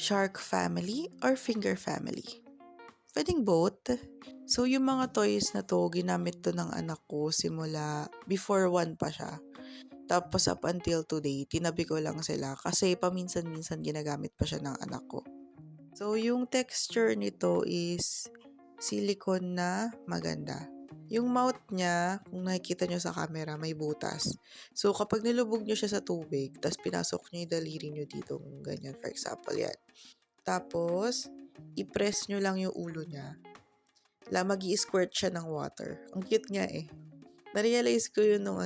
Shark family or finger family? Pwedeng both. So, yung mga toys na to, ginamit to ng anak ko simula before 1 pa siya. Tapos up until today, tinabi ko lang sila kasi paminsan-minsan ginagamit pa siya ng anak ko. So, yung texture nito is silicone na maganda. Yung mouth niya, kung nakikita nyo sa camera, may butas. So, kapag nilubog nyo siya sa tubig, tapos pinasok nyo yung daliri nyo dito, ganyan, for example, yan. Tapos, i-press nyo lang yung ulo niya. Mag-i-squirt siya ng water. Ang cute nga eh. Na-realize ko yun nung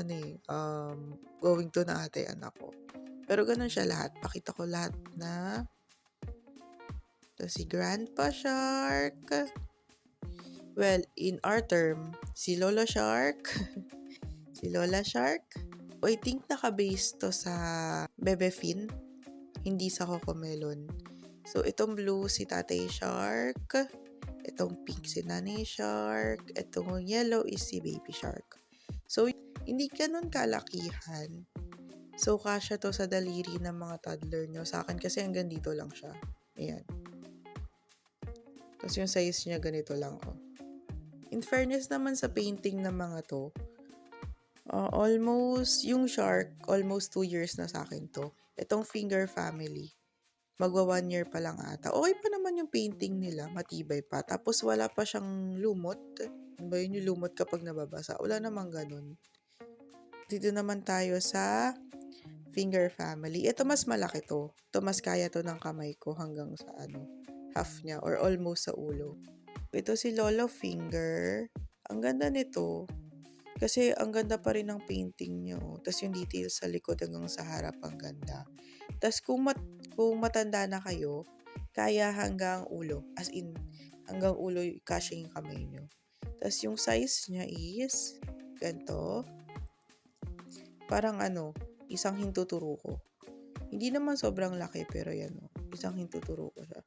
going to na ate anak ko. Pero ganun siya lahat. Pakita ko lahat na ito si Grandpa Shark. Well, in our term, si Lola Shark. Si Lola Shark. I think naka-base to sa Bebefin. Hindi sa Cocomelon. So, itong blue si Tatay Shark. Itong pink si Nanay Shark. Itong yellow is si Baby Shark. So, hindi ganun kalakihan. So, kasya to sa daliri ng mga toddler nyo. Sa akin kasi hanggang dito lang siya. Ayan. Tapos yung size niya ganito lang, oh. In fairness naman sa painting ng mga to, yung shark, almost 2 years na sa akin to. Itong finger family, magwa 1 year pa lang ata. Okay pa naman yung painting nila, matibay pa. Tapos wala pa siyang lumot. Ano ba yun yung lumot kapag nababasa? Wala namang ganun. Dito naman tayo sa finger family. Ito mas malaki to. Ito mas kaya to ng kamay ko hanggang sa half niya or almost sa ulo. Ito si Lolo Finger. Ang ganda nito. Kasi ang ganda pa rin ng painting nyo. Tapos yung details sa likod hanggang sa harap ang ganda. Tapos kung matanda na kayo, kaya hanggang ulo. As in, hanggang ulo kasya yung kamay nyo. Tapos yung size niya is ganito. Parang isang hintuturo ko. Hindi naman sobrang laki pero yan isang hintuturo ko siya.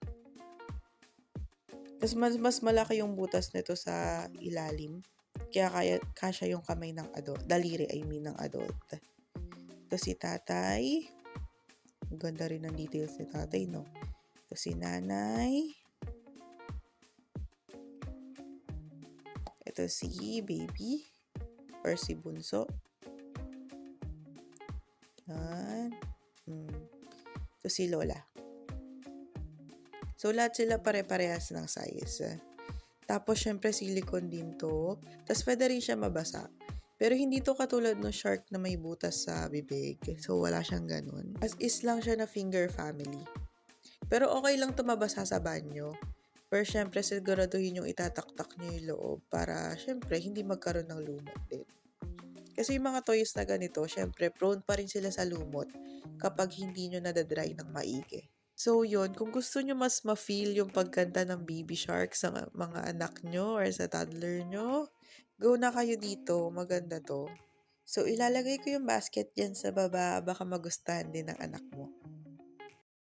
Tapos mas malaki yung butas nito sa ilalim. Kaya kasya yung kamay ng adult. Daliri, ng adult. Tapos si tatay. Ang ganda rin ng details ni tatay, no? Tapos si nanay. Ito si baby. Or si bunso. Yan. Ito si lola. So, lahat sila pare-parehas ng size. Tapos, syempre, silicone din to. Tapos, pwede rin siya mabasa. Pero, hindi to katulad ng shark na may butas sa bibig. So, wala siyang ganun. As is lang siya na finger family. Pero, okay lang to mabasa sa banyo. Pero, syempre, siguraduhin yung itataktak nyo yung loob para, syempre, hindi magkaroon ng lumot din. Kasi yung mga toys na ganito, syempre, prone pa rin sila sa lumot kapag hindi nyo nadadry ng maigi. So, yun, kung gusto nyo mas ma-feel yung pagganda ng baby shark sa mga anak nyo or sa toddler nyo, go na kayo dito. Maganda to. So, ilalagay ko yung basket dyan sa baba. Baka magustuhan din ng anak mo.